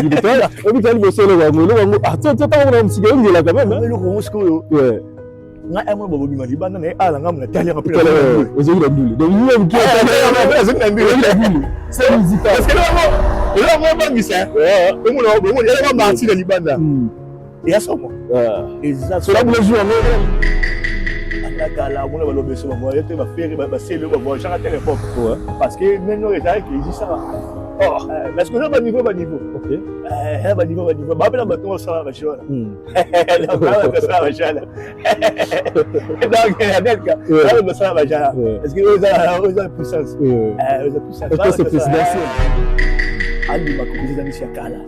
Il était là. Et puis, quand il bossait le wango, attends, on a un petit gars, il est là quand même. Le wango, c'est quoi? Ouais. Nga emo bobo bima libanda na ala nga mna tali rapide ozo la boule donc lui même qui a ozo la boule c'est musical parce que là moi ba misa ouais on ya ba parti de libanda et à ça moi exact cela boule jour andaka mona balobe so ba voyer te ba faire ba sele ba voyer chaque téléphone parce que maintenant les gens qui disent ça oh parce que là ba niveau OK ba niveau ba bela ba to ça ba chola là ba ça ba chola donc America là ba ça ba chola parce que eux ont puissance c'est présidentiel ali makozi za misi kala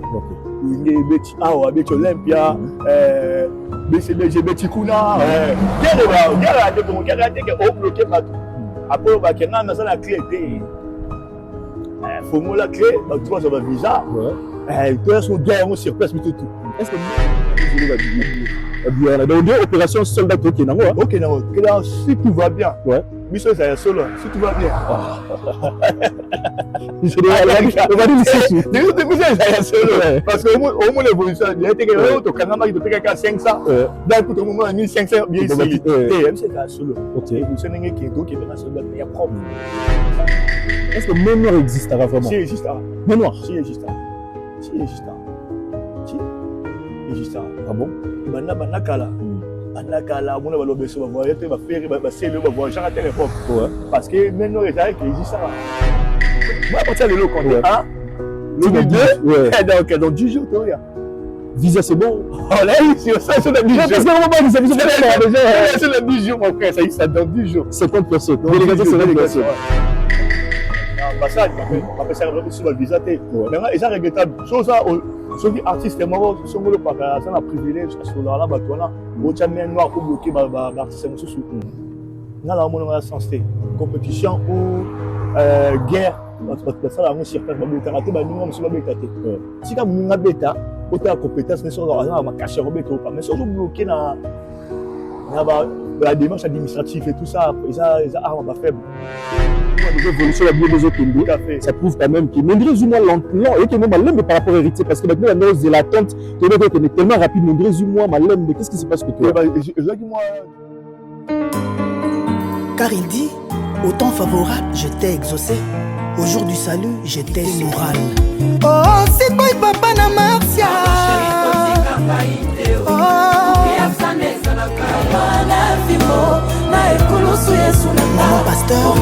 nge beti awa beti Olympia BCBG beti kuna gera de ko gera de ke o bloquer pas après ba kenga na ça la clé faut moi la clé bah toi ça va visa toi son guerre sur place mais tout est-ce que bien donc deux opérations soldat OK nango OK nango si tout va bien mission ça solo si tout va bien je dois aller dire solo parce que au moins l'évolution il était que to kanama qui te 500 d'un coup au moment 1500 bien ici même c'est ça solo OK vous n'engagez que donc il y a soldat il y a problème. Est-ce que Ménoir existera vraiment? Si, il existera. Ménoir? Si, il existera. Si, il existera. Si, il existera. Ah bon? Banakala. Banakala, on va l'obéir sur ma voie, on va faire, on va sceller, on va voir chaque téléphone. Parce que Ménoir existera. Moi, on tient le lot quand même. Hein? Le dans 10 jours, tu vois. Visa, c'est bon. Oh là, c'est ça, c'est le 10 jours. Parce que on va visa, c'est le 10 jours, mon frère, ça existe dans 10 jours. 50 personnes. Délégation, 50 personnes. Ambassade, on appelle ça sur le visa. Maintenant, ils sont regrettables. Chose ça, ceux qui artistes morts, sont le pas ça un privilège sur la batoana, au Tchadien noir pour bloquer l'artiste sous. Dans la monnaie la sensité, compétition ou guerre, ça la monnaie sur place, bêta, raté, nous sommes bêta. Si quand nous avons bêta, autant de compétences, nous sommes dans cacher au bêta, mais si on bloqué dans la démarche administrative et tout ça, ils ont armes faibles. L'évolution la bien des autres pays, ça prouve quand même que Mondré Zuma lent et que même malem par rapport à héritier parce que maintenant la noce de l'attente est tellement rapide Mondré Zuma malem mais qu'est-ce qui se passe que toi car il dit au temps favorable je t'ai exaucé au jour du salut j'étais moral oh c'est quoi papa na Marcia Maman pasteur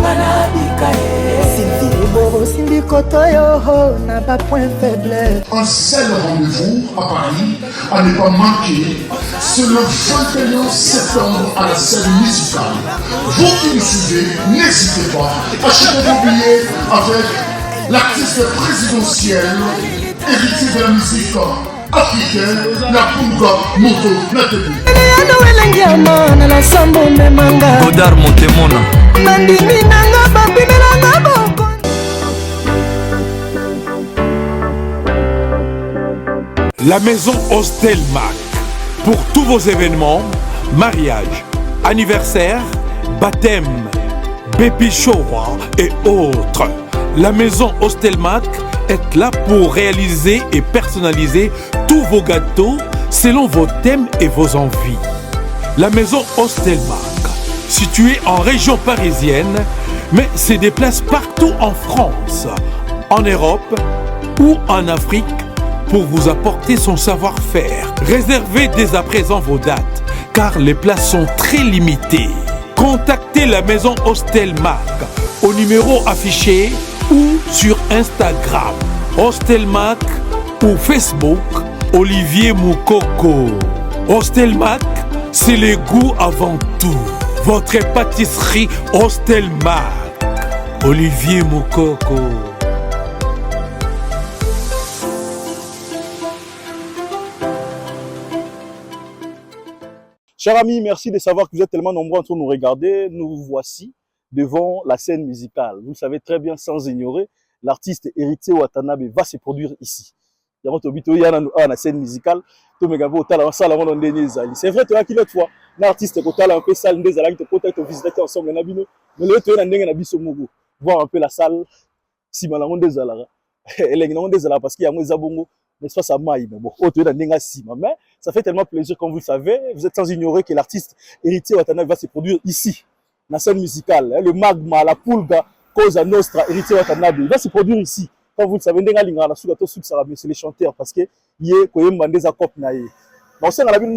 Sylvie Kotoyo n'a pas point faible. Un seul rendez-vous à Paris à ne pas manquer, c'est le 21 septembre à la scène musicale. Vous qui nous suivez, n'hésitez pas, achetez vos billets avec l'artiste présidentiel, héritier de la musique africaine, la Punga Moto Nathalie. Godard Montemona. La maison Hostelmac. Pour tous vos événements, mariage, anniversaire, baptême, baby shower et autres. La maison Hostelmac est là pour réaliser et personnaliser tous vos gâteaux selon vos thèmes et vos envies. La maison Hostelmac, située en région parisienne, mais se déplace partout en France, en Europe ou en Afrique pour vous apporter son savoir-faire. Réservez dès à présent vos dates, car les places sont très limitées. Contactez la maison Hostelmac au numéro affiché ou sur Instagram, Hostelmac ou Facebook, Olivier Moukoko. Hostelmac, c'est le goût avant tout. Votre pâtisserie Hostelmac, Olivier Moukoko. Chers amis, merci de savoir que vous êtes tellement nombreux entre nous regarder. Nous voici devant la scène musicale. Vous savez très bien, sans ignorer, l'artiste Héritier Watanabe va se produire ici. Il y a une scène musicale. C'est vrai, tu as qui l'autre fois, l'artiste qui a un peu salle, des alarmes, tu visiter ensemble, mais l'autre, tu as voir un peu la salle, si malamon des alara. Elle est des alara parce qu'il y a moins zabongo. n'est-ce pas, ça maille, mais bon, mais ça fait tellement plaisir, comme vous le savez. Vous êtes sans ignorer que l'artiste Héritier Watanabe va se produire ici, dans la scène musicale. Le magma, la pulga, Cosa Nostra, Héritier Watanabe, il va se produire ici. Comme vous le savez, c'est les chanteurs, parce que il y a des accords. On sait dans la ville,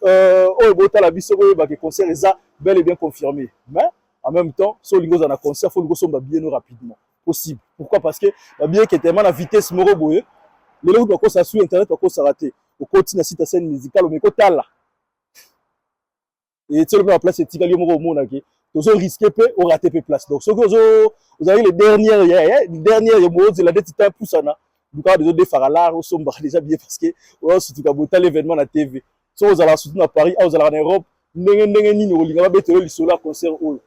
le concert est bel et bien confirmé. Mais en même temps, si on a un concert, il faut le bien rapidement possible. Pourquoi? Parce que bien que tellement la vitesse moroboye, les gens qui sont sur internet sont ratés. Au continue site à scène musicale, on met là. Et tu sais la place c'est tigali moro monde qui vous risqué peu ou raté peu place. Donc vous avez les dernières mots de la dette temps poussana. Du cas des faralar au sombre déjà bien parce que surtout quand l'événement à la TV. Si vous allez surtout à Paris, vous allez en Europe, ndenge nini olinga ba betelo lisolo concert oyo.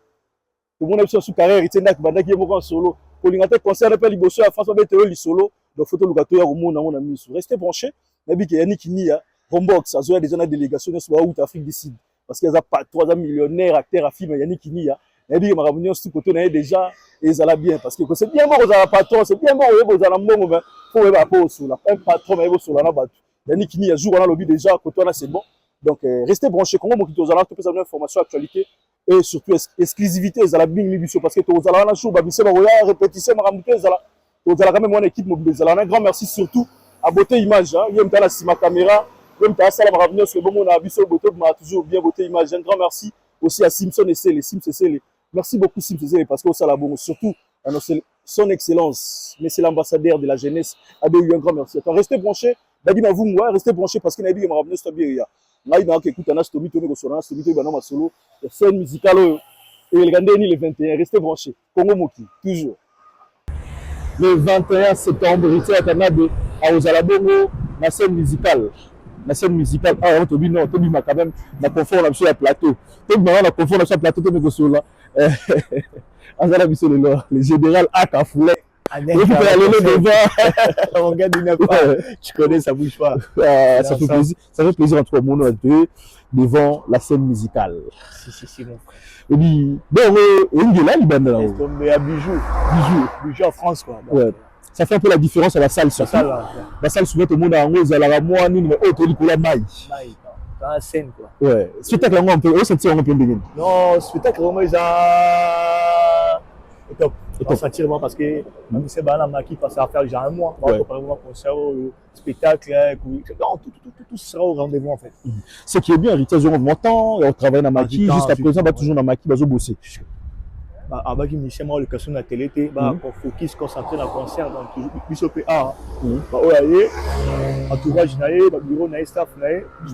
Tout le monde est sur carrière, il tient banda qui est en solo. Pour l'inter concert pas liboso à France ba betelo lisolo. Donc photo lukato ya rumona on a mis. Restez branchés. Nabi que Yannick Nia, Rombox, ça a déjà une délégation sur out Afrique du Sud. Parce qu'il y a pas 3 millionnaires acteurs à film Yannick Nia. Nabi que ma réunion sur côté na déjà et ça va bien parce que c'est bien bon aux patron, c'est bien bon aux alambo mais faut pas sur la un patron mais sur la batu. Yannick Nia joue dans le lobby déjà côté là c'est bon. Donc restez branchés comme moi qui aux alambo tout ça information actualité et surtout exclusivité aux alambo l'émission parce que aux alambo jour ba bise ba répétition ma ramouté aux alambo quand même une équipe mobilisée. Alors un grand merci surtout à beauté image hein, il y a la ma caméra, même ta salle ma revenir sur le bon on a biso beauté m'a toujours bien beauté image. Un grand merci aussi à Simpson et les Simpson et merci beaucoup Simpson parce que au salabon surtout à son excellence, mais c'est l'ambassadeur de la jeunesse. Un grand merci. Restez branchés, Dadima vous moi restez branchés parce que Nabi m'a ramené sur bien. Là il a écouté un stomi tourné sur un stomi tourné dans solo, la scène musicale et le Gandeni le 21. Restez branchés. Congo Moki toujours. Le 21 septembre, Héritier Watanabe à Ozalabongo, la scène musicale. La scène musicale, ah, Tobi, non, Tobi m'a quand même, la confort là, sur le plateau. Tobi m'a la confort là, sur le plateau, Tobi m'a sur là. Le général Akafoulet. Il faut aller devant. On gagne une fois. Tu connais, ça bouge pas. Ça fait plaisir. Ça fait plaisir entre mon et deux devant la scène musicale. Si, mon frère. Et puis, bon, il est là, il est là. Il à Bijoux. Bijoux en France, quoi. Ouais. Ça fait un peu la différence à la salle. La salle, souvent, tout le monde a un rose à la moi, mais autre, il pour la maille. Dans la scène, quoi. Ouais. Spectacle, on peut sentir un peu de gain. Non, spectacle, vraiment, ils ont. Top. On sentir vraiment parce que c'est banal qui passe à faire déjà un mois. On peut vraiment concert, spectacle, tout sera au rendez-vous en fait. Ce qui est bien, Héritier, on temps, on travaille dans Maki, jusqu'à présent, on va toujours dans Maki, on va bosser. Avant que Michel m'a l'occasion de la télé, on focus, concentré dans le concert, donc toujours PA. Entourage, bureau, staff,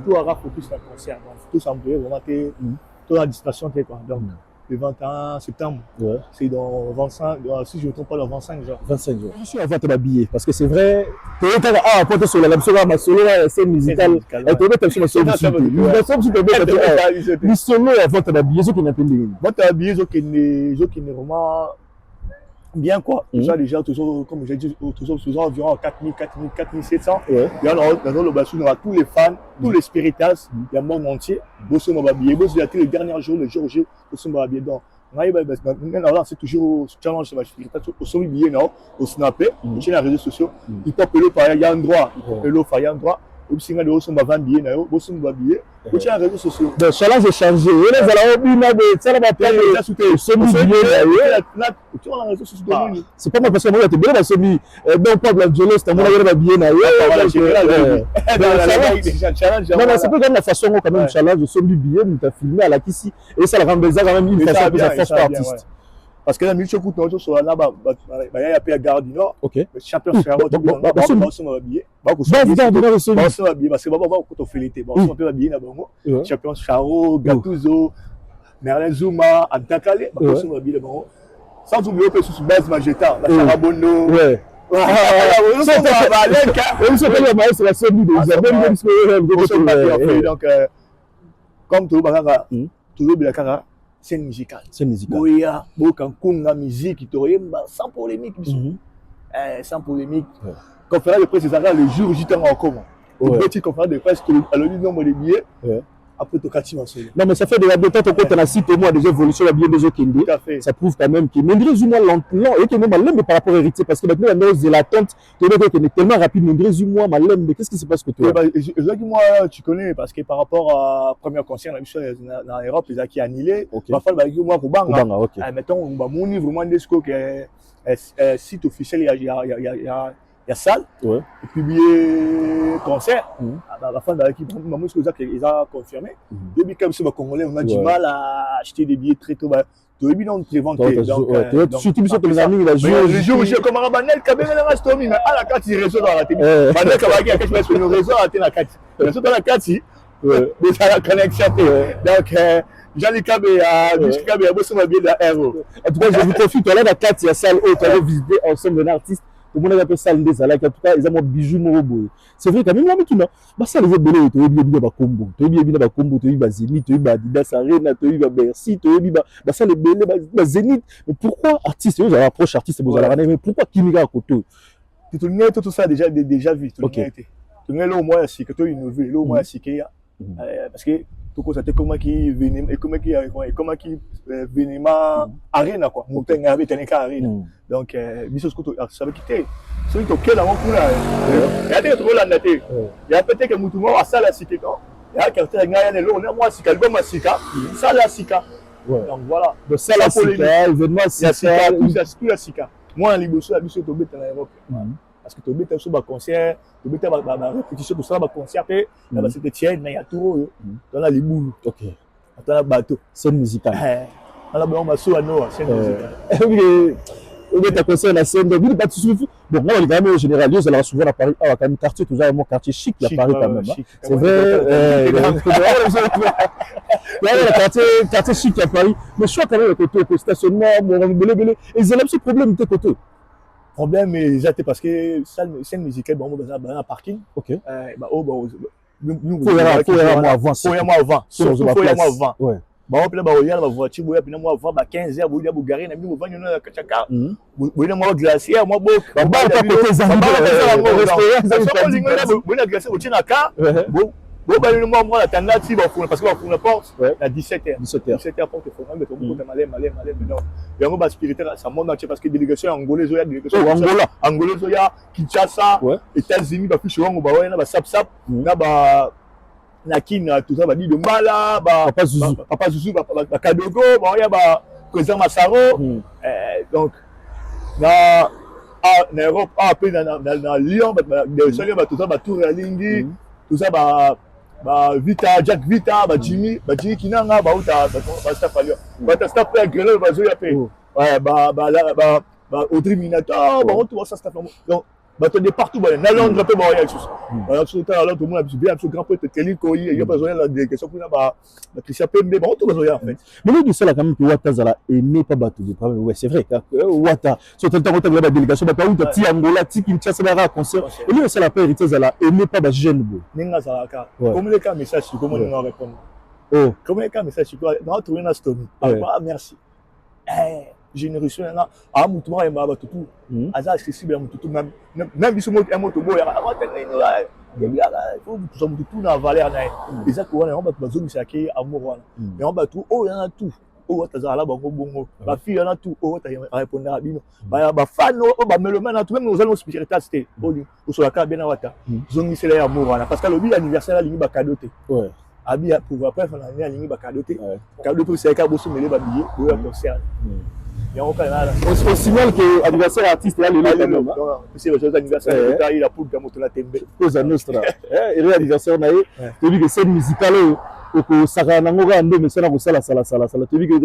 tout aura focus dans le concert. Donc tout ça, vraiment, toute la distraction, quoi. Donc, le 21 septembre, c'est dans 25, si je ne me trompe pas, dans 25 jours. 25 jours. Je suis avant de m'habiller parce que c'est vrai. Tu es sur la solo, la scène musicale. Tu es sur la solo. Tu es solo avant de m'habiller, ce qui n'est pas bien. Avant de m'habiller, ce qui n'est vraiment bien, quoi. Déjà, toujours, comme j'ai dit, toujours environ 4000, 4700. Il y a dans le bassin, on a tous les fans, tous les spiritas, il y a le monde entier. Bosso m'a habillé. Bosso, il y a les derniers jours, le jour J, Bosso m'a habillé. Donc, c'est toujours challenge sur ma spiritas. Au sommet billet, non, au snapper, sur les réseaux sociaux. Il peut appeler par il y a un droit. Il y a un droit. Au singa de Bosso m'a vendu billet, Bosso m'a habillé. Au sur les réseaux sociaux. Le challenge est changé. Les c'est pas moi parce que moi j'étais bien dans celui donc pas de Dieu c'est moi qui bien là non c'est pas comme la façon quand même challenge de celui billet nous t'as filmé à la Kissi et ça la rend bizarre quand même une façon de force artiste parce que la musique coûte toujours sur là bas il y a pas Gare du Nord OK le champion c'est avant Bosso m'a habillé Bosso m'a habillé parce que baba coûte au félité Bosso m'a habillé là bongo champion Charo Gattuso Merlin Zuma Antakale Bosso m'a habillé bongo sans oublier que sur base Mageta, la Charabono. Ouais. Donc, comme tout le monde, c'est musical. C'est musical. Oui, il y a beaucoup de musique, sans polémique. Sans polémique. Conférence de presse, c'est le jour où j'étais en commun. Une petite conférence de presse, à le nombre de billets. après Tokati Masolo. Non, mais ça fait déjà 2 temps que tu as cité moi déjà évolution, bien des autres Tout à fait. ça prouve quand même que Mendrez du moins lentement et que même malem par rapport à héritier parce que maintenant la de l'attente tu est tellement rapide Mendrez du moins malem mais qu'est-ce qui se passe que toi? Je dis moi tu connais parce que par rapport à premier concert dans l'Europe les qui annulé parfois bah moi Kubanga mettons bah mon livre vraiment des scope que site officiel il y a salle ouais et publié concert la fin bah qui moi ce que ils a confirmé depuis comme c'est congolais on a du mal à acheter des billets très tôt bah tu es bien prévente donc surtout sur les amis il a joué le jour où comme Rabanel Kabé na Rastomi mais à la carte il réseau dans la télé Banel Kabaki a quelque chose sur le réseau à la carte réseau dans la carte mais ça la connexion donc Jean-Luc Kabé a Michel Kabé a bossé ma bien de héros en tout cas je vous confie que là la carte il y a salle haute on va visiter ensemble d'un artiste tout le monde a fait ça des alak en tout cas ils ont bijou morobo c'est vrai quand même là mais tout là bah ça les autres belé tu bien ba combo tu bien ba combo tu ba Zénith tu ba Adidas Arena tu ba Bercy tu ba ça les belé ba Zénith mais pourquoi artiste vous avez approche artiste vous allez mais pourquoi Kimika à côté tout ça déjà vu tout le été tout le au moins c'est que tu innové là au moins c'est qu'il y a parce que tout ça comment qui venait et comment qui venima arena quoi montagne avec Tenika arena donc biso ce que ça veut quitter celui qui est là on coule il y a des trop là il y a peut-être que mutumo à ça la cité quoi il y a quelqu'un qui a là on a moi c'est album sika ça la sika donc voilà de ça la sika événement sika tout la sika moi en liboso la biso to beta na Europe parce que tu beta sur ba concert tu beta ba répétition tout ça ba concert après là c'était tiens na ya tout dans la liboulu OK dans la bateau scène musicale dans la bon maso à Noah scène musicale on est à concert la scène de ville pas tout bon moi les gamins en général ils allaient souvent à Paris à quand quartier toujours mon quartier chic à Paris quand même c'est vrai le quartier chic à Paris mais je crois quand même le côté stationnement mon belé ils ont ce problème de côté problème mais exact parce que scène musicale bon dans un parking OK bah oh bah faut y avoir avant ouais bah on peut là il y a la voiture boya puis moi avant bah 15h boya bougaré na mi vanyo na kachaka boya moi glacier moi bo ba pas côté restaurant boya glacier au tina ka bon bah le moi la tanda ti ba parce que on porte à 17h porte faut même to ko malé non et on va spirituel ça monde entier parce que délégation angolaise ya délégation angolaise ya Kinshasa États-Unis ba fiche wango ba wana ba sap na ba nakina tout ça va dire de mala papa Zouzou ba Kadogo ba ya ba président Massaro donc na Europe après dans Lyon ba solo ba tout ça ba tour à Lingi tout ça ba Vita Jack Vita ba Jimmy Kinanga ba uta ba staff alio ba staff à Grenoble ba zo ya pe ba Audrey Minato ba on tout ça staff donc bah tu es partout bah na Londres peu bah il y a chose bah tout le temps alors tout le monde a bien absolument grand pote Kelly Koyi il y a besoin la délégation pour bah Christian Pembe bah tout besoin en fait mais nous ça là quand même que Wata zala aimé pas battre des problèmes ouais c'est vrai Wata sur le temps on la délégation bah tu ti Angola ti Kinshasa na concert et lui c'est la paix héritier zala aimé pas bah jeune beau ninga zala ka comme les cas message comment on répondre comme les cas message quoi dans trouver na story ah merci générosité là à mutumo et ma tout aza accessible à mututu même biso mo moto boya faut tout mututu na valeur na eza ko wana on ba bazomi saki amour wana et on ba tout oh yana tout oh tazala la bango bongo ba fille yana tout oh ta répondre à bino ba fan oh ba melomane tout même nous allons spiritualité oh sur la ka bien na wata zomi c'est là amour wana parce que le anniversaire lingi ba cadeauté ouais abi pour après faire l'année lingi ba cadeauté cadeau c'est ka bosso mêler ba billet pour un concert. On signale que l'anniversaire artiste là, c'est le jour anniversaire, il a pour gamoto la tembe. Cosa nostra. Et l'anniversaire naé, tu dis que scène musicale au Saranangoga ando mais ça na sala. Tu dis que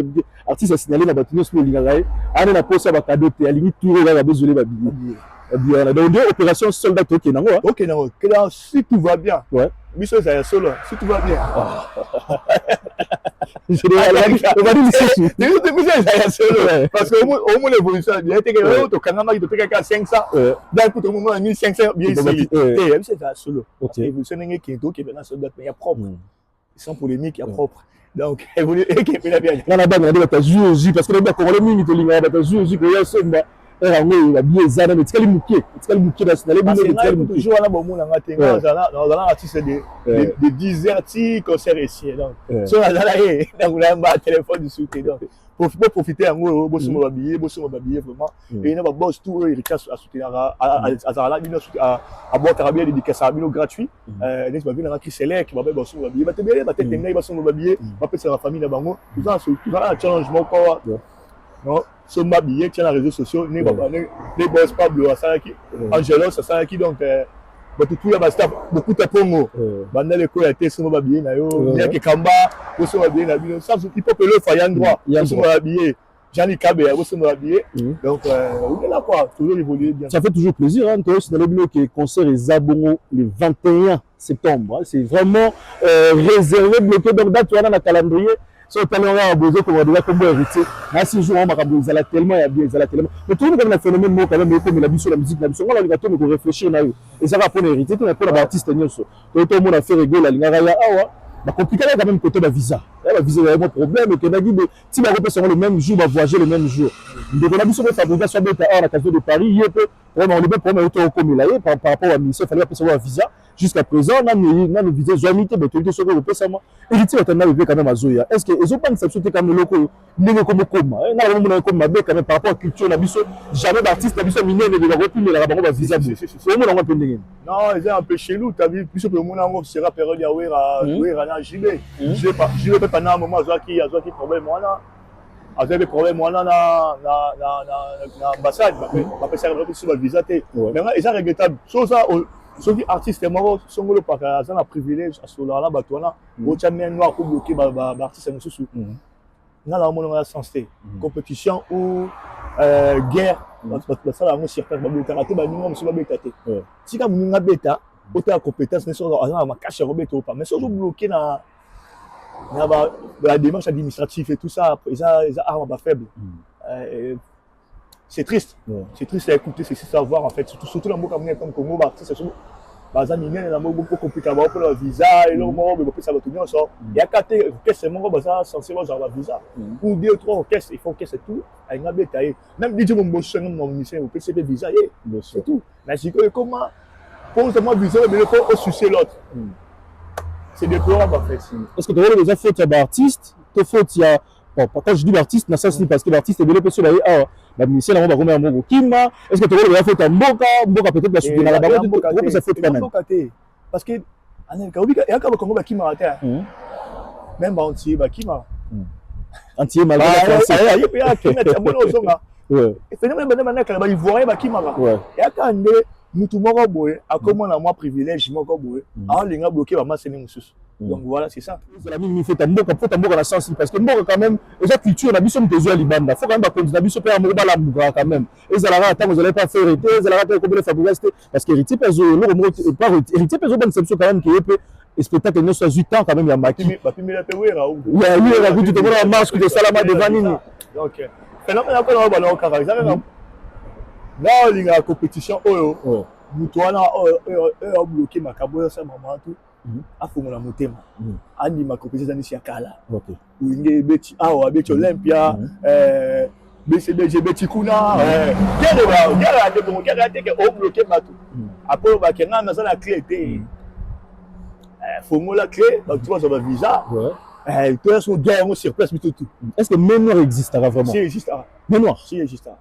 artiste a signalé na batino sur lingaï, ana na posa ba cadeau te alingi tout là besoin ba billet. Bien, donc deux opérations soldat OK nango. OK nango. Si tout va bien. Ouais. Biso ça solo, si tout va bien. On va dire c'est parce que au moins l'évolution il était que to kanama qui te paye 500 donc pour tout le monde 1500 bien ici c'est ça solo évolution n'est qui est soldat mais il y a propre sans polémique il y a propre donc évoluer et qui est bien là bas on a joué aussi parce que les congolais mingi to linga ba jouer aussi que ya somba rango ba bien zana mais tikali mukie national parce bino tikali que mukie toujours wana bomona ngatenga dans artiste de 10 heures ti concert ici donc so azala donc là ba téléphone du soute donc pour profiter yango bosomo ba billet vraiment et na ba boss tout Eric a soutenir azala bino à boire carabia dédicace à bino gratuit n'est pas bien qui select qui va ba bosomo ba billet ba tebele ba tete ngai bosomo ba billet ba pesa la famille na bango tout ça un challenge moko non so ma billet tient les réseaux sociaux ne boss Pablo Asaki Angelo Asaki donc tout ya staff beaucoup de pongo banda le ko ya te so ba billet na yo ya ke kamba so ba billet na bino ça il faut que le fayan droit so ba billet Jani Kabe ya so ba billet donc on est là quoi toujours évoluer bien. Ça fait toujours plaisir hein toi c'est dans le bino que concert et Zabongo le 21 septembre hein? C'est vraiment réservé bloqué donc date on a le calendrier. So tellement on a besoin comme déjà comme héritier là si jour on va ils tellement il y a bien ils tellement mais tout comme le phénomène moi quand même comme la vie sur la musique on a l'occasion de réfléchir là et ça va pour héritier tout pour l'artiste nyonso tout le monde a fait rigoler la linga ya awa ba compliqué quand même côté la visa la visa il y a un problème que n'a dit si va repasser le même jour va voyager le même jour donc on a vu sur fabrication bête à la case de Paris il peut vraiment on est pas problème auto comme là par rapport à mission fallait passer un visa jusqu'à présent on a une visa zoamité mais tout ce que vous pensez moi héritier on a quand même à Zoya est-ce que ils ont pas une exception quand même local n'est comme on a comme quand même par rapport à culture la mission jamais d'artiste la mission minière ne va reprendre la banque visa c'est moi on a un peu non ils ont un peu chez nous tu as vu plus que le monde en sera période ya wera na JB je vais pas pendant un moment qui problème moi avec problème moi na ambassade ma peut ça sur le visa maintenant ils ont regrettable ça ceux qui artistes moi sont le pas ça un privilège à ce là ba toi là au champion noir pour bloquer ba artiste sous na la monde la sensé compétition ou guerre ça la mo certain ba karaté ba ningo so ba betaté si ka munga beta autant compétence ne sont à ma cache robeto pas mais so bloquer na la démarche administrative et tout ça ils ont arme pas faible c'est triste à écouter c'est savoir en fait surtout dans beaucoup comme Congo c'est surtout baza minene na beaucoup compliqué pour le visa et le moment mais ça va tout bien ça il y a quatre caisses mon baza censé avoir le visa ou deux trois caisses il faut caisse tout avec un bétail même dit mon boss mon ministère au PCP visa c'est tout mais c'est comment pour seulement visa mais il faut sucer l'autre c'est déplorable en fait parce que tu vois déjà faute il y a artiste te faute il y a quand je dis l'artiste dans ça c'est parce que l'artiste est développé sur la ministère là on va remettre un mot Kima est-ce que tu vois déjà faute mboka peut-être la suite dans la barre de ça faute quand même parce que il y a quand Congo ba Kima raté même ba entier ba Kima entier malgré il y a Kima tu bon ozonga ouais phénomène bana kala ba ivoirien ba Kima il y a quand mutu moko boye akomona moi privilège moko boye a linga bloquer ba masene mususu donc voilà c'est ça la mine fait mboka na sens parce que mboka quand même les culture na biso mtezo libanda faut quand même ba continuer biso pe amour bala mboka quand même et ça la attends vous allez pas faire hériter vous allez pas comme les fabriquer parce que hériter peso le pas hériter peso bonne conception quand même qui est spectacle ne soit 8 ans quand même il y a maki ba pimela pe wera ou oui wera vous tu te vois masque de salama de vanini donc phénomène après on va dans caractère là il y a compétition oyo mutu wana oyo bloquer makabo ça maman tout afongola motema andima compétition nisi ya kala winge beti awa beti Olympia BCBG beti kuna guerre de bon guerre te que o bloquer bato après ba kenga na ça la clé te fongola clé donc tu vois ça va visa toi son guerre sur place tout est-ce que Ménoir existera vraiment si existera Ménoir si existera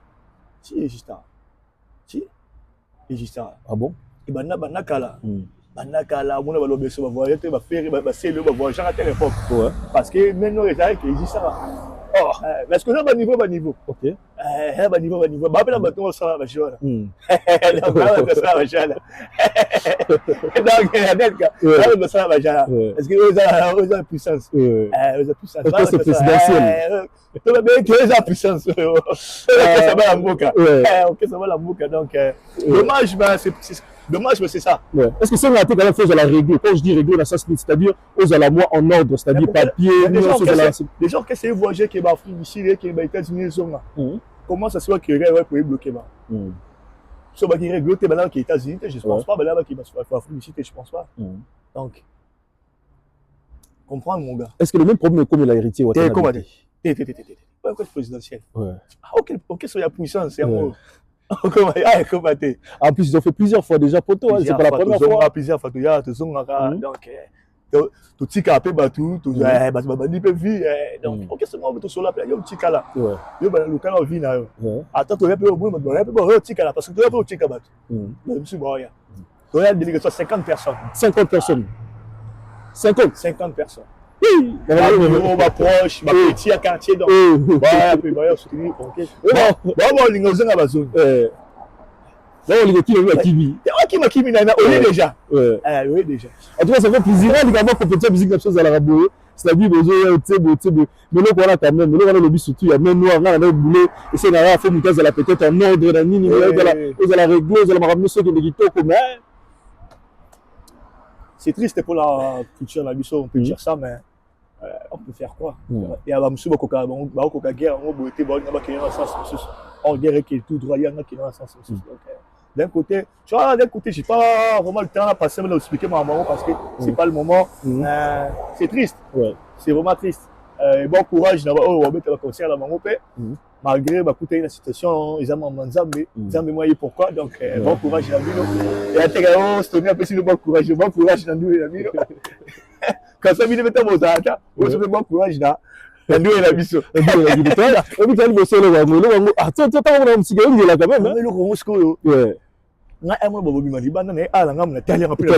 ah bon et bana kala banakala mona balobe so ba voyager te ba faire ba selo ba voyager à telle époque parce que maintenant les gens qui existent ça parce que là ba niveau OK ba niveau ba pela bato ça ba jola donc ba jola est-ce que ils ont puissance c'est présidentiel tout le monde qui a puissance ça va la mboka OK ça va la mboka donc dommage mais c'est ça. Ouais. Est-ce que c'est raté quand même faut la régler? Quand je dis régler la sens c'est-à-dire aux à la moi en ordre, c'est-à-dire papier, les gens qui essaient de voyager qui va Afrique ici qui va États-Unis sont là. Comment ça se fait que ouais pour bloquer là? So ba qui régler là qui États-Unis, je pense pas là qui va Afrique ici, je pense pas. Donc comprendre mon gars. Est-ce que le même problème comme il a hérité Comment dit? Pourquoi présidentiel? OK, c'est la puissance, c'est un mot. En plus, ils ont fait plusieurs fois déjà poteau. C'est pas la première fois. Plusieurs fois, donc tu tika après batou, tu babandi pe vie. Donc, ok, c'est moi, tu sur la plage, yo tika là. Yo ba le canal vie na yo. Attends, tu peux au bout, tu tika là parce que tu peux au tika batou. Même si bon, ya. Donc, il y a une délégation 50 personnes. 50 personnes. 50 personnes. Oui, on va proche, ma petit quartier donc. Bah, puis bah, soutenir OK. Bon, l'ingozanga bazone. Là, on les tire à Kimi. Kimi na on est déjà. Oui déjà. En tout cas, ça fait plaisir également compétition musique la chose à la rabouer. C'est la vie besoin mais là on a quand même, là on a le but surtout il y a même noir là on a boulé et c'est là fait une case à la peut-être en ordre dans nini là la régler, la ramener ceux qui les comme c'est triste pour la culture la biso, on peut dire ça mais on peut faire quoi? Il y a monsieur Bokoka guerre, on beauté bon na ba qui dans sens on guerre qui est tout droit, il y en a qui dans sens donc d'un côté, tu vois, d'un côté, j'ai pas vraiment le temps à passer à expliquer ma maman parce que c'est pas le moment. C'est triste. C'est vraiment triste. Bon courage, on va mettre le concert à la maman. Malgré la situation, ils ont Nzambe, Nzambe moi pourquoi. Donc, bon courage, la vie. Et à Tegao, c'est un peu si le bon courage dans nous et la vie. Quand ça vient de mettre mon zata, on se fait bon courage là. Nous et la biso. Et puis quand il bosse le wango, attends, on a un petit gars il est là quand même. Mais le gros sco nga emo bobo bi mali bana na ala nga mna tali rappeler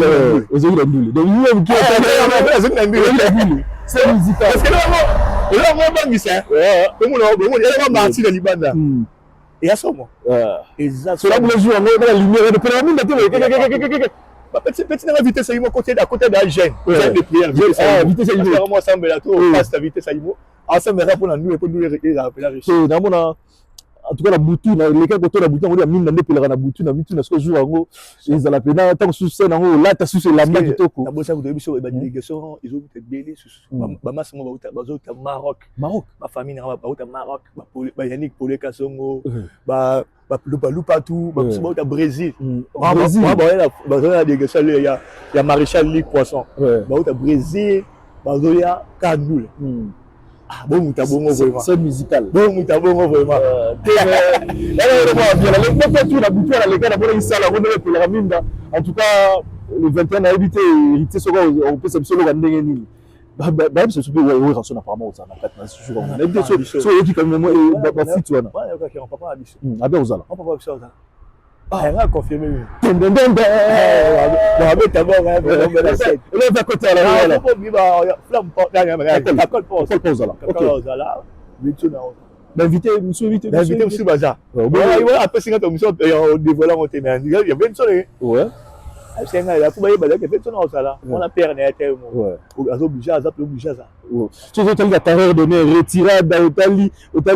ozokila ndule donc lui même qui est ndule c'est musical parce que là moi bangisa comme on est parti de libanda et à ça moi exact cela vous le joue on la lumière de pyramide de petit na vitesse à côté de Algène de prière vitesse à Imo vraiment ensemble là tout passe ta vitesse à Imo ensemble là pour nous et pour nous rappeler c'est dans mon en tout cas la boutou na les cas côté la boutou on dit mine ndé pelera na boutou na bitu na ce jour ngo ils ala pena tant sous scène ngo là ta sous la main kitoko na bossa vous devez biso ba délégation ils ont peut-être belé sous ba masse mo ba au Maroc ma famille na ba au Maroc ba Yannick Polé Kasongo ba lupa tout ba au Brésil ba la délégation il y a Maréchal Ligue Poisson ba au Brésil ba ya Kandoul bon mutabongo vraiment c'est musical bon mutabongo vraiment en tout cas le 21 a évité hérité ce on peut s'absolument gagner nini bah c'est super ouais rançon apparemment aux ana 4 sur on a évité ce qui quand même ba fit wana ouais OK on papa abiso abe ozala on papa abiso ozala elle a confirmé on va mettre bon on la scène là va côté là là on va flamme pas la colle pas ozala OK ozala bitu na d'inviter monsieur Baza ouais après 50 émissions on dévoile on témoin il y a bien ça ouais c'est là pour bailler baza fait ça ozala on a perdu à terme ouais obligé à ça tu sais tu as terreur donné retirade au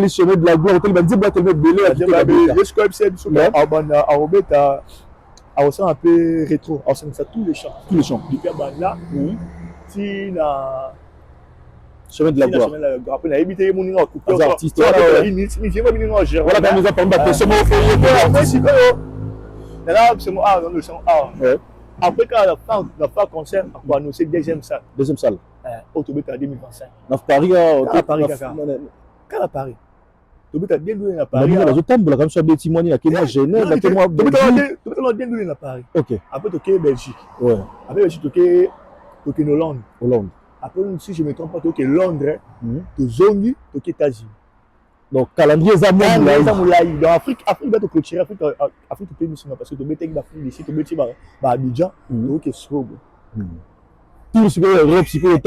chemin de la gloire au dit ba tellement belé je suis comme c'est à robeta à aussi un peu rétro on sent ça tous les chants du père Banda tina chemin de la gloire après la éviter mon ningo les artistes voilà quand nous avons pas ce mot là c'est moi le son après quand la fin concert on va annoncer deuxième salle autobus à 2025 à Paris quand à Paris autobus à bien à Paris je tambola comme ça des témoignages à Kenya Genève à témoin bien à Paris OK après toquer Belgique ouais après Belgique toquer Hollande après si je me trompe pas toquer Londres to zongi toquer États-Unis donc calendrier Zamoulaï dans Afrique va te clôturer Afrique te mission parce que tu mets d'Afrique ici tu mets ba Abidjan donc c'est tout ce que Europe c'est que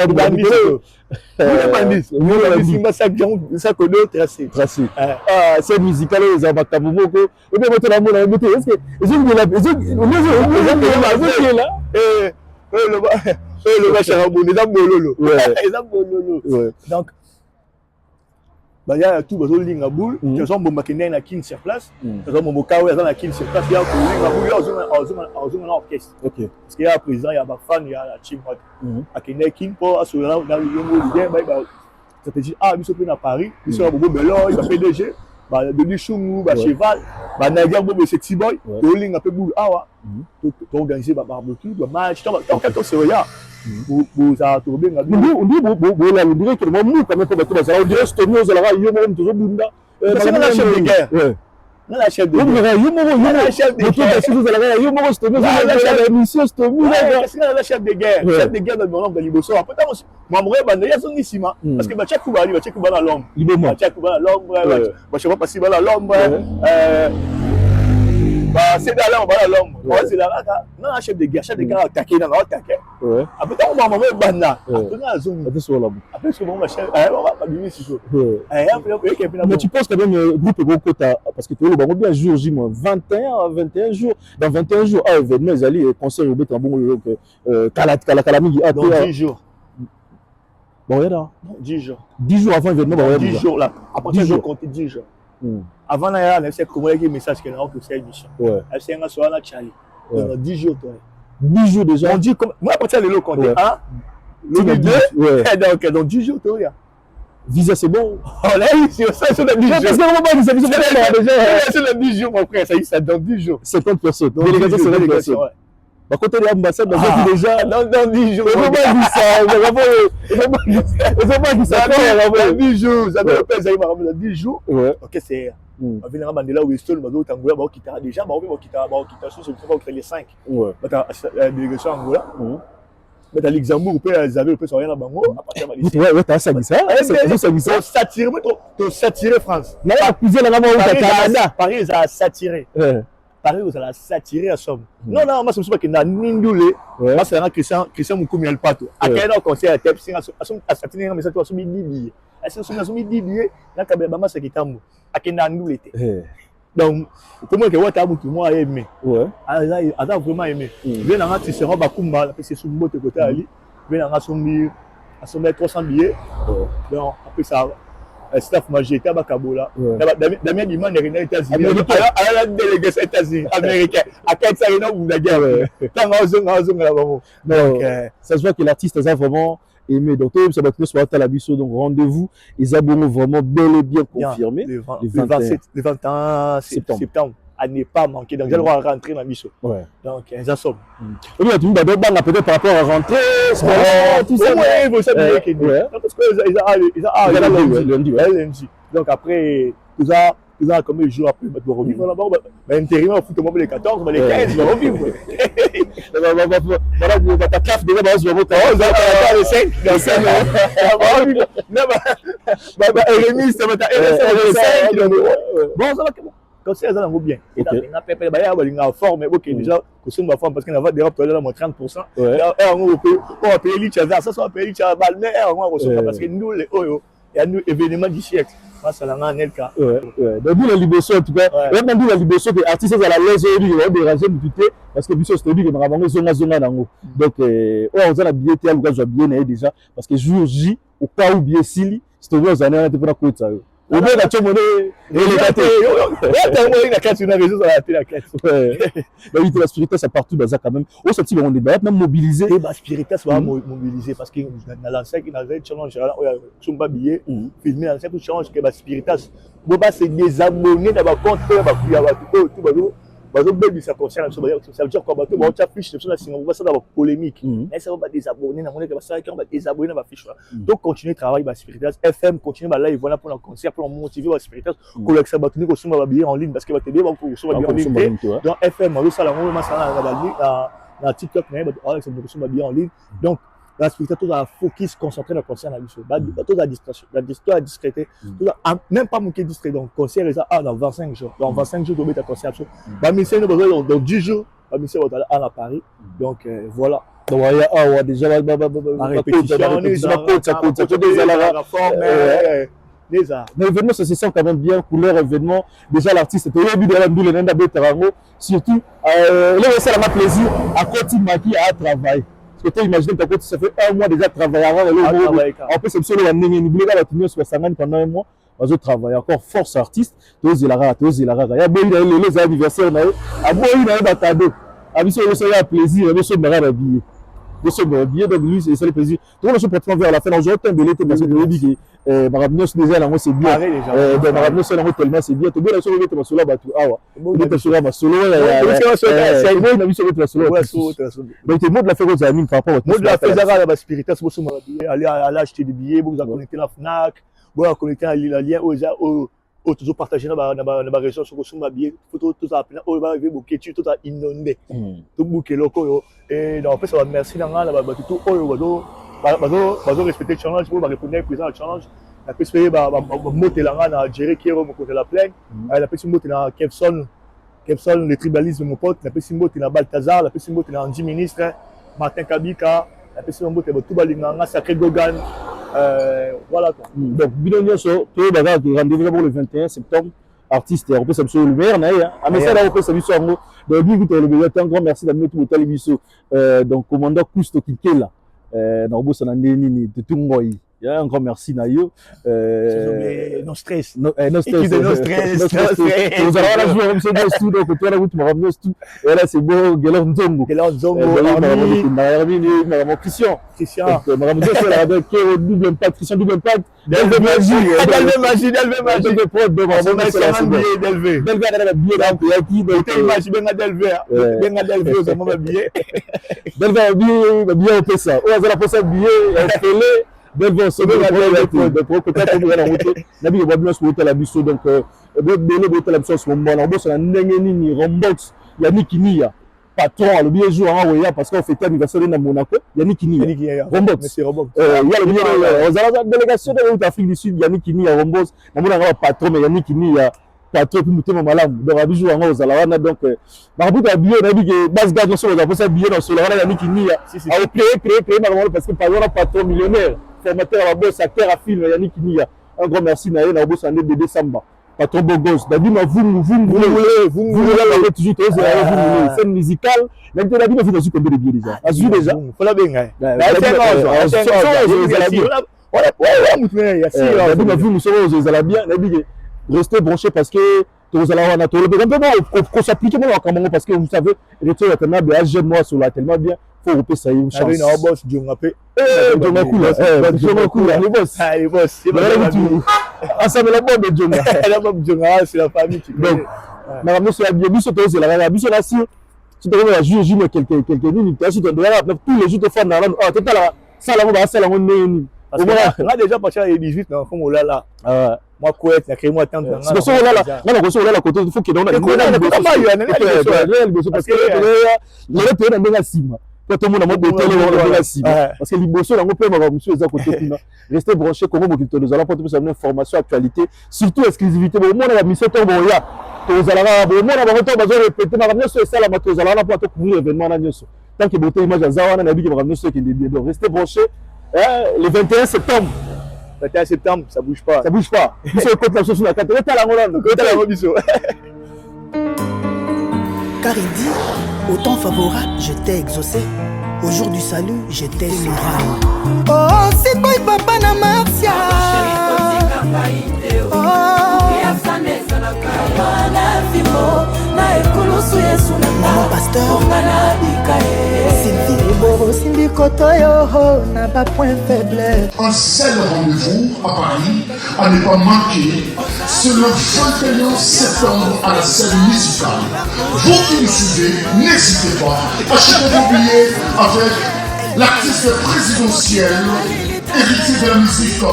tu ça connaît tracé c'est musical les abakabu moko et bien votre amour est-ce que ils là le va charabou les bololo donc bah il y a tout besoin ligne à boule ils ont bomba kenen na kin sur place ils ont bomba kawe dans la kin sur place il y a ligne à boule ils ont orchestre OK parce qu'il y a président il y a ba fan il y a la team à kenen kin pour assurer dans le lieu bah ça te dit ils sont à Paris ils sont à Bobo Bello il va PDG bah de Chungu bah cheval bah Nadia Bobo c'est Tiboy to ligne un peu boule to organiser ba barbecue ba match tant que c'est là vous ça to bien on dit la dirait que moi quand même pas ça on dirait que nous allons yo même toujours bunda c'est la chef de guerre Non, la chef de Yo guerre. la chef de guerre. Yo moro stomi la mission stomi la chef de guerre. Chef de guerre dans mon nom de Liboso. Après moi moi bande ya son nisima parce que ba check kuba na l'ombre. Liboma. Ba check kuba na l'ombre. Ba je sais pas si ba na l'ombre. Bah c'est dans l'ombre ba na l'ombre. Ouais c'est là non la chef de guerre attaqué dans attaqué. Ouais. Après on va maman banda. Après na zone. Après sur là. Après sur bon ma chef on va pas bimi si chaud. Mais tu penses quand même groupe Gokota parce que tu le bango bien jour J moins 21 jours dans 21 jours à événement ils allaient concert au bet en bon Kalamigi dans 10 jours. Bon là 10 jours. 10 jours avant l'événement 10 jours là. Après je compte 10 jours. Avant là il y a comment il y a message que là que c'est émission. Ouais. Elle s'est en soir là Charlie. Dans 10 jours toi. 10 jours déjà. On dit comme moi à partir de l'eau compter hein. Le 2 donc dans 10 jours toi. Visa c'est bon. Oh là ici ça sur les 10 jours. C'est sur les 10 jours mon frère ça y est dans 10 jours. 50 personnes. Délégation 50 personnes. Bah côté de l'ambassade déjà dans 10 jours. On va pas dire ça. On va pas dire ça. Dans 10 jours, ça veut pas dire dans 10 jours. OK c'est on vient là Mandela Weston bazo Angola ba okita déjà ba okita sur ce faut les 5. Ouais. Bah la délégation Angola. Mais dans Luxembourg peut Xavier peut sortir là bango à partir de ouais t'as ça ça c'est satire to satirer France. Là accuser la maman au Canada. Paris a satiré. Paris vous allez satirer à somme. Non moi c'est pas que na Nindule. Moi c'est un Christian Mukumi al pato. À quel concert à Tepsi à satirer mais ça toi soumis billet. Est-ce que soumis billet na kabeba ma c'est kitambo. À quel Nindule était. Donc comment que wata butu moi aimé. Ouais. Ada vraiment aimé. Bien en tu seras bakumba c'est sous botte côté ali. Bien en sombi à sommet 300 billets. Donc après ça staff magéta bakabola Damien Diman est aux États-Unis à la délégation États-Unis américain à quatre ça ou la guerre tant donc ça se voit que l'artiste a vraiment aimé donc ça va être sur la biso donc rendez-vous ils ont vraiment bel et bien confirmé le 21 septembre à ne pas manquer donc j'ai le droit à rentrer dans biso donc ça somme oui tu me donnes peut-être par rapport à rentrer tout ça oui vous savez parce que ils lundi donc après tout ça comme les jours après on va revivre là-bas intérim au foot le 14 les 15 on va revivre voilà ta caf déjà on va le 5 dans 5 Rémi ça va être bon ça va quand c'est ça va bien et on a pépé ba ya balinga forme OK déjà que c'est ma forme parce qu'on a d'Europe toi là 30% on va payer Lichava ça va payer Lichava mais on va recevoir parce que nous les oyo il y a nous événement du siècle ça là en Nelka donc nous la Liboso en tout cas même nous la Liboso des artistes à la l'aise on déranger tout parce que biso c'est dit que on va bango zonga nango donc on a la billet à l'occasion bien déjà parce que jour J au cas où bien sili c'est aux années on pour quoi ça on va la chomone et les gâteaux ouais la carte une réseau à la carte bah oui la spiritualité ça partout dans ça quand même au sorti on débat même mobiliser et bah spiritualité va mobiliser parce que dans l'ancien qui avait challenge là on va billet filmer l'ancien pour challenge que bah spiritualité boba c'est désabonner dans compte ba kuya ba tout bazo bebi ça concerne ça veut dire quoi bato ba tu affiche sur la Singapour ça dans polémique mais ça va désabonner dans monnaie que ça qui on va désabonner dans fiche donc continuer travail ba spiritualité FM continuer ba live voilà pour le concert pour motiver ba spiritualité collecter ba tenir ko suma ba billet en ligne parce que ba te bien ba ko suma billet en ligne donc FM on ça la on ma ça na TikTok mais ba Alex on ko suma billet en ligne donc la spiritualité tout à focus concentré dans le concert la mission tout la distraction la discrété même pas manquer distrait donc concert dans 25 jours dans 25 jours tu ta concert bah mission dans 10 jours bah mission à Paris donc voilà donc il y a déjà la répétition mais l'événement ça se sent quand même bien couleur événement déjà l'artiste est au début de la boule nenda betarango surtout là ça m'a plaisir à côté maki à travailler. Parce que tu imagines que ça fait un mois déjà travailler en plus c'est sûr la n'oubliez pas la tenue sur Sangani pendant un mois on travaille encore force artiste tous il y a beau les anniversaires na a beau il a batado a biso ça y a plaisir biso mara billet biso billet donc lui c'est le plaisir tout le chose pour vers la fin on joue un belé parce que tu dis que Marabnos déjà là c'est bien Marabnos là tellement c'est bien tout bien la chose que tu là batu awa tu sur ma solo c'est bon na biso que solo donc le mot de la faire aux amis par rapport au mot de la faire la spiritualité aller acheter des billets vous connecter la Fnac vous connecter à lien aux oyo tozopartage na région soko osomba billet tozala mpena oyo baarrive boketu tozala inonde tobuka eloko oyo et na opesa bamerci na ngai na bato to oyo bazorespecte challenge oyo barépondre président ya challenge napesi mpe bamotela ngai na Jerry Kero mokonzi la plaine napesi mbote na Kepson le tribalisme mon pote napesi mbote na Balthazar napesi mbote na Andy ministre Martin Kabika napesi mbote bato balinga nga Sacré Gogan voilà quoi. Donc bino nyonso to baza rendez-vous pour le 21 septembre artiste on peut s'absolu le maire na ya amesa là on peut s'abiso ngo donc bigu to le un grand merci d'amener tout le biso donc commandant Cousto Kikela na obosa na nini de tungoi. Un grand merci Nayo. No stress. No stress. Vous allez la jouer comme ça dans tout donc toi là vous me ramenez tout. Et là c'est beau Gelor Nzongo. Madame Christian. Madame Christian là avec double impact Christian double impact. Delve magie. Delve la billet là qui donc image benga Delve aux moments billet. Delve billet on fait ça. On va la passer billet télé. Delve se de peut-être on va la route. Nabi va bien se route la biso donc de la biso ce moment là on na ndenge nini Rombox Yannick Nia patron le bien jour en Oya parce qu'on fait anniversaire à Monaco Yannick Nia Rombox il y a le bien aux délégation de l'Afrique du Sud Yannick Nia Rombox na mona patron mais Yannick Nia patron pour muté malamu donc abiju en aux alawana donc mabuta bien nabi que base gaz sur la posa bien dans la Yannick Nia a créé normalement parce que par exemple patron millionnaire formateur à la bosse acteur à film Yannick Nia un grand merci na na bosse en DD Samba patron Bogos David vous voulez toujours c'est musical maintenant David vous aussi combien de billets déjà azu déjà faut la bien vous sommes aux Alabia restez branchés parce que tous allons on a tout le temps qu'on s'applique moi comment parce que vous savez retour tellement bien jeune moi sur là tellement bien faut repérer ça une chance avec un boss Djongapé Djongapé les boss ensemble la bonne Djonga la bonne Djonga c'est la famille donc madame c'est bien biso tous là biso là si tu dois la juger quelqu'un minutes si tu dois tous les jours te faire dans là tu là ça là on va ça là on est parce que là déjà partir à 18 non comme là moi quoi na créé moi tant c'est pour ça là on là côté il faut qu'il donne parce que le pays na ndenga sima quand tout le monde a mode hôtel on ndenga sima parce que liboso là on peut avoir monsieur eza côté kuna restez branchés comment vous nous allons porter plus information actualité surtout exclusivité au monde la mission to boya to zalaka au monde ba to bazo répéter na ramener sur ça la to zalaka pour to couvrir événement na nyoso tant que beauté image za wana na bi que ramener sur qui est donc restez branchés le 21 septembre 21 septembre, ça bouge pas. Ça bouge pas. Biso côté la chose sur la carte. Côté la Hollande, côté la biso. Car il dit, au temps favorable, je t'ai exaucé. Au jour du salut, j'étais moral. Oh, c'est quoi papa na Marcia? Maman pasteur Sylvie Kotoyo n'a pas point faible. Un seul rendez-vous à Paris à ne pas manquer, c'est le 21 septembre à la scène musicale. Vous qui nous suivez, n'hésitez pas, achetez vos billets avec l'artiste présidentiel, héritier de la musique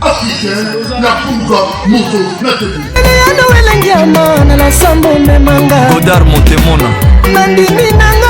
africaine, la Punga Moto Natebi. Godard Montemona Nandimi nanga